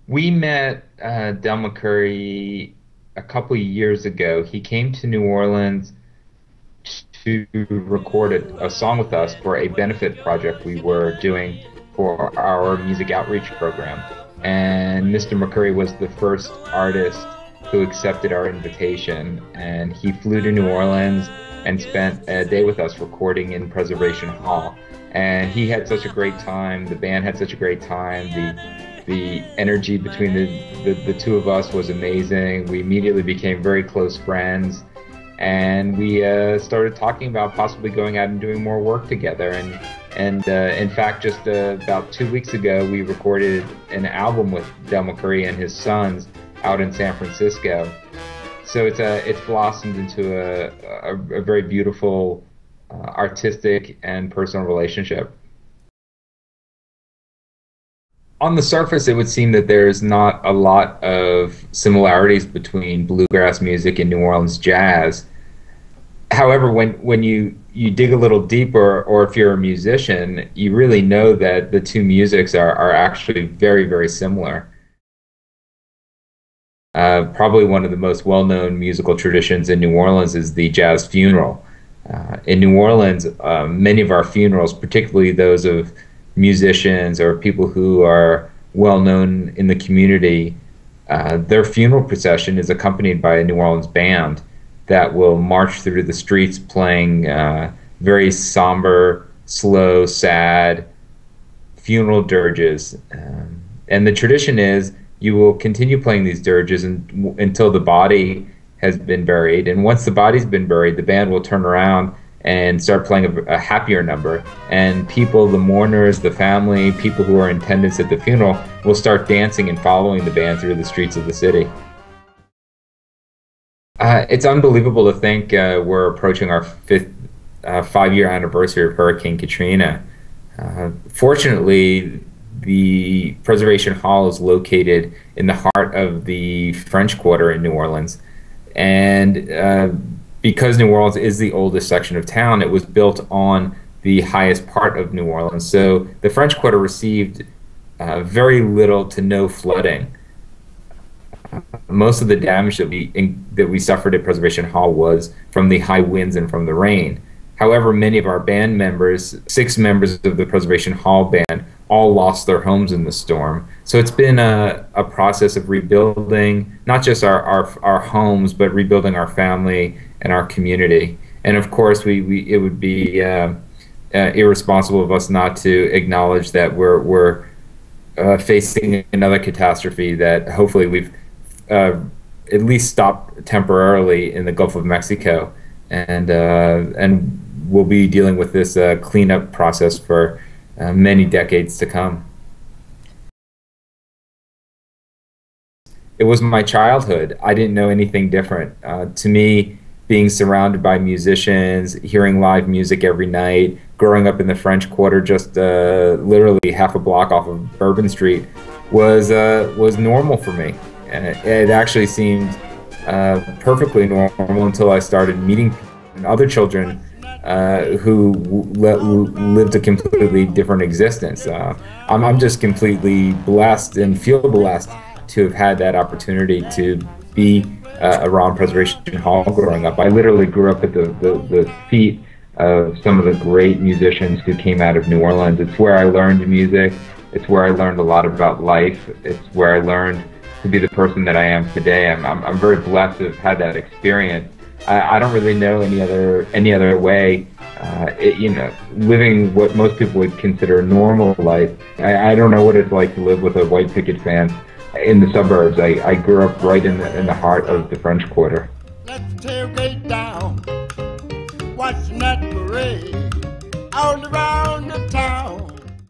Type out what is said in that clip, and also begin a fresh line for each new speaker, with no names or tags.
We met Del McCoury a couple of years ago. He came to New Orleans to record a song with us for a benefit project we were doing for our music outreach program. And Mr. McCoury was the first artist who accepted our invitation. And he flew to New Orleans and spent a day with us recording in Preservation Hall. And he had such a great time. The band had such a great time. The energy between the two of us was amazing. We immediately became very close friends, and we started talking about possibly going out and doing more work together. And in fact, just about 2 weeks ago, we recorded an album with Del McCoury and his sons out in San Francisco. So it's blossomed into a very beautiful artistic and personal relationship. On the surface, it would seem that there's not a lot of similarities between bluegrass music and New Orleans jazz. However, when you dig a little deeper, or if you're a musician, you really know that the two musics are actually very, very similar. Probably one of the most well-known musical traditions in New Orleans is the jazz funeral. In New Orleans, many of our funerals, particularly those of musicians or people who are well known in the community, their funeral procession is accompanied by a New Orleans band that will march through the streets playing very somber, slow, sad funeral dirges. And the tradition is you will continue playing these dirges until the body has been buried. And once the body's been buried, the band will turn around and start playing a happier number. And people, the mourners, the family, people who are in attendance at the funeral will start dancing and following the band through the streets of the city. It's unbelievable to think we're approaching our fifth 5-year anniversary of Hurricane Katrina. Fortunately, the Preservation Hall is located in the heart of the French Quarter in New Orleans. And because New Orleans is the oldest section of town, it was built on the highest part of New Orleans. So the French Quarter received very little to no flooding. Most of the damage that we suffered at Preservation Hall was from the high winds and from the rain. However, many of our band members, 6 members of the Preservation Hall band, all lost their homes in the storm. So it's been a process of rebuilding not just our homes, but rebuilding our family and our community. And of course, it would be irresponsible of us not to acknowledge that we're facing another catastrophe that hopefully we've at least stopped temporarily in the Gulf of Mexico, and we'll be dealing with this cleanup process for many decades to come. It was my childhood. I didn't know anything different. To me, being surrounded by musicians, hearing live music every night, growing up in the French Quarter, just literally half a block off of Bourbon Street, was normal for me. And it actually seemed perfectly normal until I started meeting other children who lived a completely different existence. I'm just completely blessed and feel blessed to have had that opportunity to be around Preservation Hall growing up. I literally grew up at the feet of some of the great musicians who came out of New Orleans. It's where I learned music. It's where I learned a lot about life. It's where I learned to be the person that I am today. I'm very blessed to have had that experience. I don't really know any other way, living what most people would consider a normal life. I don't know what it's like to live with a white picket fence in the suburbs. I grew up right in the heart of the French Quarter.
Let's tailgate down, watching that parade all around the town.